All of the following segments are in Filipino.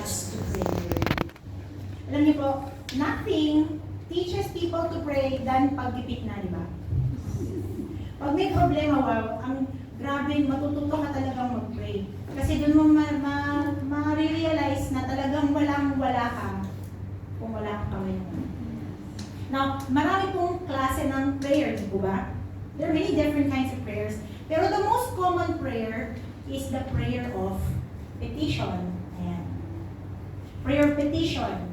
us to pray. Alam niyo po, nothing teaches people to pray than pagtipik na, di ba? Pag may problema, wow, ang grabe, matututo ka talagang mag-pray. Kasi doon mo ma-realize na talagang walang-wala ka kung wala kang Panginoon. Now, marami pong klase ng prayers, di ba? There are many different kinds of prayers. Pero the most common prayer is the prayer of petition. Ayan. Prayer of petition.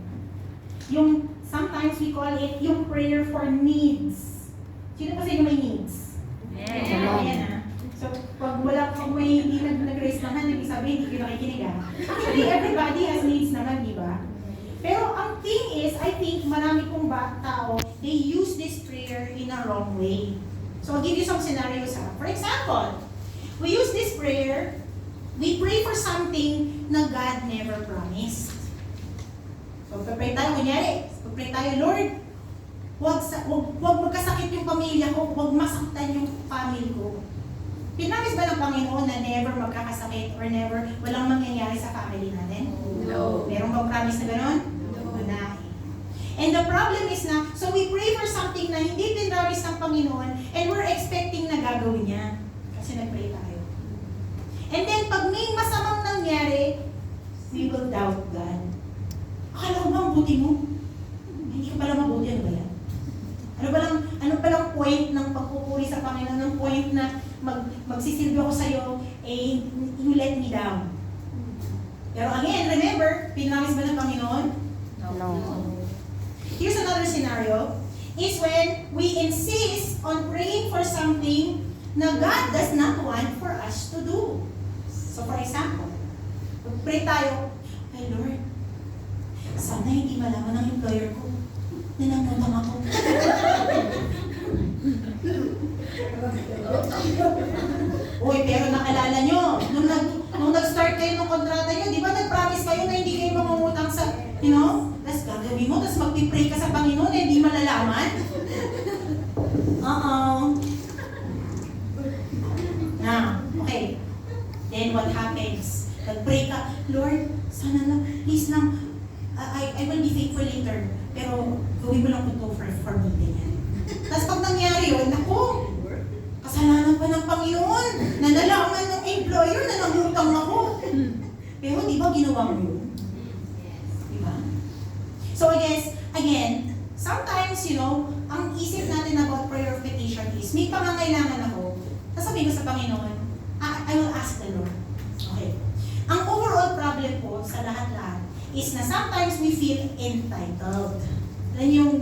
Yung, sometimes we call it yung prayer for needs. Sino pa sa inyo may needs? Ayan ah. So, pag may hindi nag-raise naman, ibig sabihin, hindi ko nakikinig ah. Actually, everybody has needs naman, di ba? Pero ang thing is, I think marami pong tao, they use this prayer in a wrong way. So, I'll give you some scenarios ha. For example, we use this prayer, we pray for something na God never promised. So, pag-pray tayo, kunyari, pag-pray tayo, Lord, huwag magkasakit yung pamilya ko, huwag masaktan yung family ko. Pinamis ba ng Panginoon na never magkakasakit or never, walang mangyayari sa family natin? No. Merong bang promise na gano'n? No. Wala. And the problem is na, so we pray for something na hindi pinramis ng Panginoon and we're expecting na gagawin niya. Kasi nag-pray tayo. And then, pag may masamang nangyari, we will doubt God. Akala ko ba ang buti mo? Hindi ka pala mabuti. Ano ba yan? Ano palang point ng pagpupuri sa Panginoon? Ng point na magsisilbi ako sa'yo, eh, you let me down. Pero again, remember, pinamis ba ng Panginoon? No. Here's another scenario, is when we insist on praying for something na God does not want for us to do. So for example, pray tayo, ay Lord, sana hindi malaman ng employer ko na nangutang ako. Uy, pero naalala nyo, nung nag-start kayo ng kontrata nyo, di ba nag-promise kayo na hindi kayo mangungutang sa, tapos gagawin mo, tapos magpipray ka sa Panginoon, eh, hindi malalaman? Okay. Then what happens? Nag-pray ka, Lord, sana na, please lang, I will be faithful later, pero gawin mo lang ito for me, ganyan. Tapos pag nangyari yun, naku, kasalanan pa ng Panginoon, na nalaman ng employer na nangutang ako. Pero di ba ginawa mo yun? Di ba? So I guess, again, sometimes, ang isip natin about prayer of petition is, may pangangailangan ako, sasabihin ko sa Panginoon, I will ask the Lord. Okay. Ang overall problem po sa lahat-lahat is na sometimes we feel entitled. Yan yung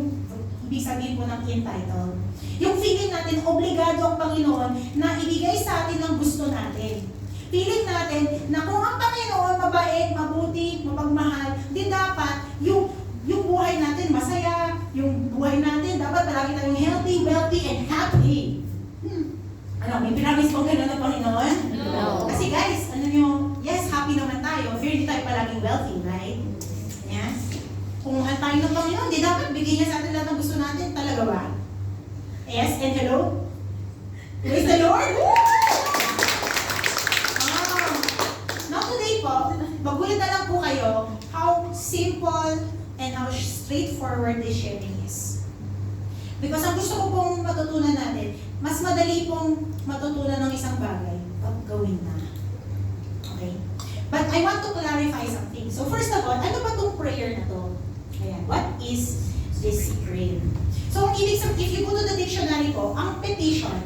ibig sabihin po ng entitled. Yung feeling natin, obligado ang Panginoon na ibigay sa atin ang gusto natin. Feeling natin na kung ang Panginoon mabait, mabuti, mapagmahal, di dapat yung buhay natin masaya, yung buhay natin dapat palagi tayong healthy, wealthy, and happy. May pinamis pong gano'n ng Panginoon? No. Kasi guys, yes, happy naman tayo, pero hindi tayo palaging wealthy, right? Yes. Kung mahal tayo ng Panginoon, di dapat bigyan niya sa atin lahat ng gusto natin. Talaga ba? Yes, and hello? Praise the Lord! Now today po, magulat na lang po kayo how simple and how straightforward this sharing is. Because ang gusto ko pong matutunan natin, mas madali pong matutunan ng isang bagay pag gawin na. Okay? But I want to clarify something. So first of all, ano ba itong prayer na to? Ayan, what is this prayer? So ang ibig sabihin, if you go to the dictionary po, ang petition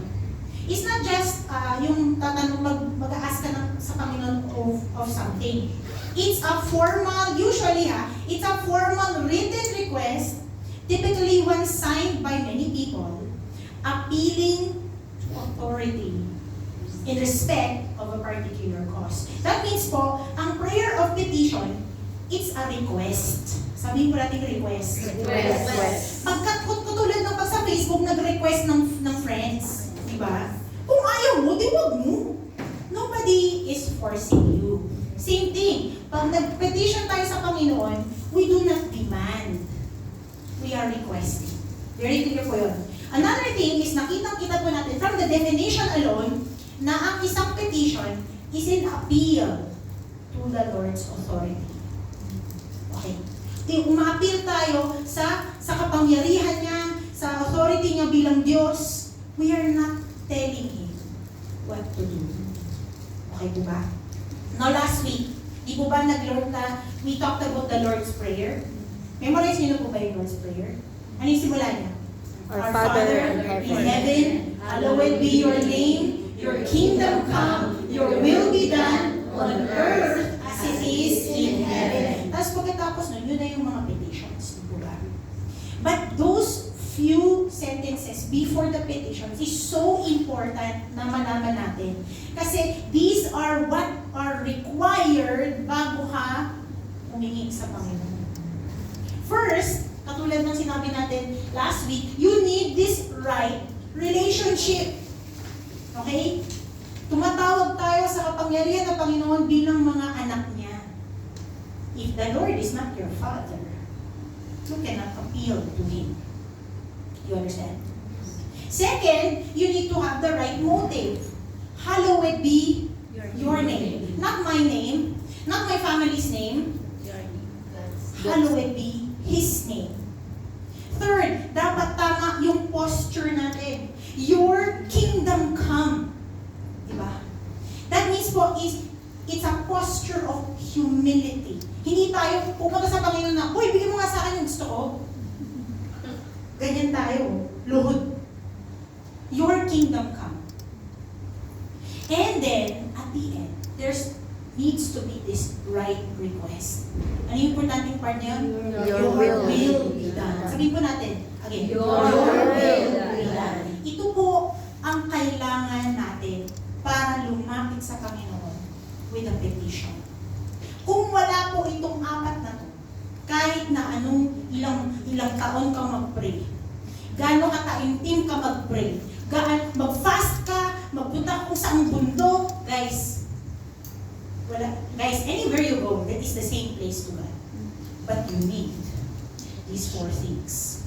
is not just yung tatanong mag-a-ask ka sa Panginoon of something. It's a formal, usually it's a formal written request, typically one signed by many people, appealing to authority in respect of a particular cause. That means po, ang prayer of petition, it's a request. Sabihin po natin request. Request. Katulad ng pag sa Facebook, nag-request ng friends. Diba? Kung ayaw mo, di wag mo. Nobody is forcing you. Same thing. Pag nag-petition tayo sa Panginoon, we do not demand. We are requesting. Very clear po yun. Another thing is, nakita po natin from the definition alone, na ang isang petition is an appeal to the Lord's authority. Okay. Uma-appeal tayo sa kapangyarihan niya, sa authority niya bilang Diyos. We are not telling Him what to do. Okay po ba? Now last week, di po ba we talked about the Lord's Prayer? Memorize niyo na po ba yung Lord's Prayer? Ano yung simula niya? Our Father in heaven, hallowed be your name, your kingdom come, your will be done on earth as it is in heaven. Tapos pagkatapos nun, yun na yung mga petitions. Di po ba? But those few sentences before the petitions is so important na malaman natin. Kasi these are what are required bago ka humingi sa Panginoon. First, katulad ng sinabi natin last week, you need this right relationship. Okay? Tumatawag tayo sa kapangyarihan ng Panginoon bilang mga anak niya. If the Lord is not your Father, you cannot appeal to Him. You understand? Second, you need to have the right motive. Hallowed be your name. Not my name, not my family's name. Hallowed be His name. Third, dapat tama yung posture natin. Your kingdom come. Diba? That means po it's a posture of humility. Hindi tayo pupunta sa Panginoon na, uy, bigyan mo nga sa akin yung gusto ko. Ganyan tayo. Luhod. Your kingdom come. And then, at the end, there's needs to be this right request. Ano yung importanteng part na yun? Your will be done. Sabihin po natin, again, Your will be done. Ito po ang kailangan natin para lumapit sa Panginoon with a petition. Kung wala po itong apat na to, kahit na anong ilang taon ka mag-pray, gaano ka taimtim ka mag-pray, mag-fast ka, magpunta kung saang bundok, guys, anywhere you go, that is the same place to God. But you need these four things.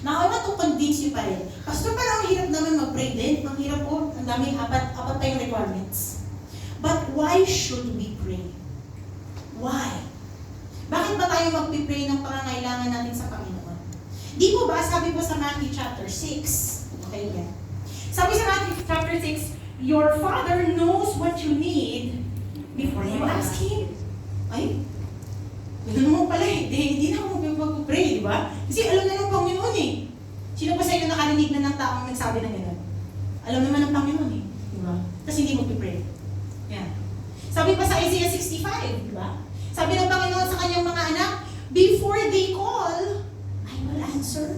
Now, I want to convince you pa rin. Pastor, parang ang hirap naman mag-pray din. Ang hirap po, ang daming apat tayong requirements. But why should we pray? Why? Bakit ba tayo mag-pray ng pangangailangan natin sa Panginoon? Di po ba, sabi po sa Matthew chapter 6, okay yan. Sabi sa Matthew chapter 6, your Father knows what you need before you ask Him. Ay, yun naman pala eh. Hindi na ako mag-pray, di ba? Kasi alam na ng Panginoon eh. Sino pa sa inyo nakarinig na ng taong nagsabi ng gano'n? Alam naman ng Panginoon eh. Di ba? Tapos hindi mag-pray. Yan. Sabi pa sa Isaiah 65, di ba? Sabi ng Panginoon sa kanyang mga anak, before they call, I will answer.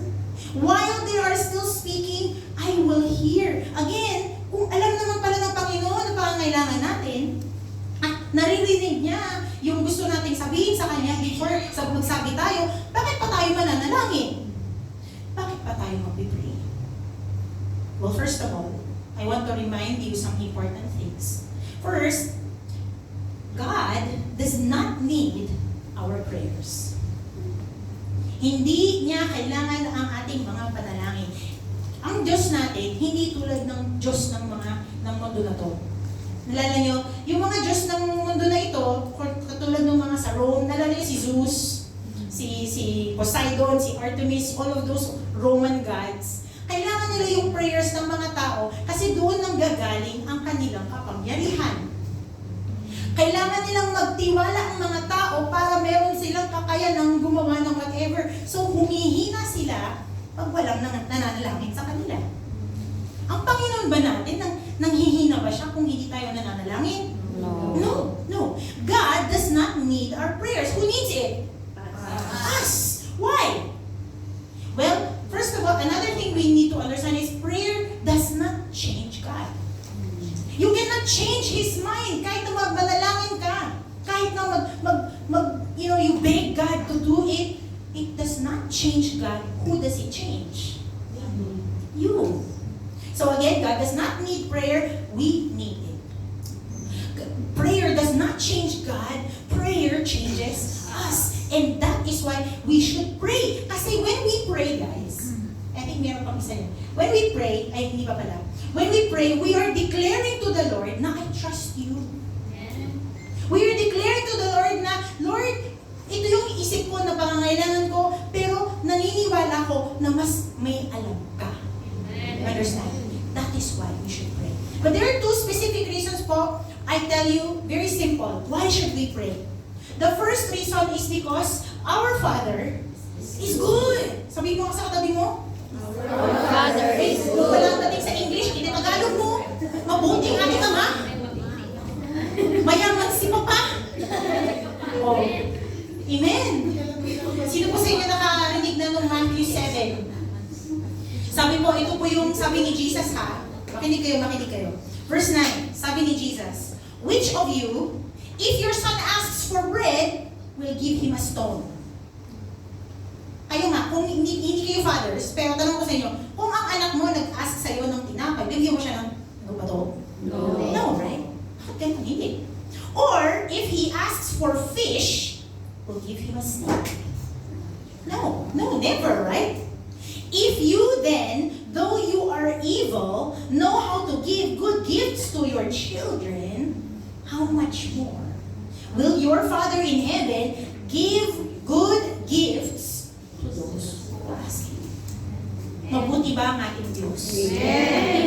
While they are still speaking, I will hear. Again, kung alam naman pala ng Panginoon ang pangangailangan natin, at naririnig niya yung gusto nating sabihin sa Kanya before magsabi tayo, bakit pa tayo mananalangin? Bakit pa tayo mag-pray? Well, first of all, I want to remind you some important things. First, God does not need our prayers. Hindi niya kailangan ang ating mga panalangin. Ang Diyos natin, hindi tulad ng Diyos ng mundo na to. Nalala nyo, yung mga Diyos ng mundo na ito, katulad ng mga sa Rome, nalala nyo si Zeus, si Poseidon, si Artemis, all of those Roman gods. Kailangan nila yung prayers ng mga tao kasi doon nang gagaling ang kanilang kapangyarihan. Kailangan nilang magtiwala ang mga tao para meron silang kakayanang gumawa ng whatever. So humihina sila pag walang nananalangin sa kanila. Ang Panginoon ba natin, nanghihina ba siya kung hindi tayo nananalangin? No. God does not need our prayers. Who needs it? Us. Why? Well, first of all, another thing we need to understand is prayer does not change God. You cannot change His mind kahit na magmanalangin ka. Kahit na you beg God to do it, it does not change God. Who does it change? You. So again, God does not need prayer, we need it. Prayer does not change God, prayer changes us. And that is why we should pray. Kasi when we pray, guys, I think meron pang isa yun. When we pray, ay hindi pa pala. When we pray, we are declaring to the Lord na I trust you. We are declaring to the Lord na, Lord, Why should we pray? The first reason is because our Father is good. Sabi mo sa katabi mo, Our Father is good. walang dating sa English, tinatagalog mo. Mabuting ating Ama. Mayaman si Papa. Oh. Amen. Sino po sa inyo nakarinig na ng Matthew 7? Sabi po, ito po yung sabi ni Jesus ha. Makinig kayo. Verse 9, sabi ni Jesus, which of you, if your son asks for bread, will give him a stone? Kayo nga, kung hindi kayo fathers, pero tanong ko sa inyo, kung ang anak mo nag-ask sa iyo ng tinapay, bigyan mo siya ng bato? No, right? Bakit ganun? Hindi. Or, if he asks for fish, we'll give him a snake. No, never, right? If you then, though you are evil, know how to give good gifts to your children, how much more will your Father in heaven give good gifts to those who ask Him? Mabuti ba ang ating Diyos? Amen.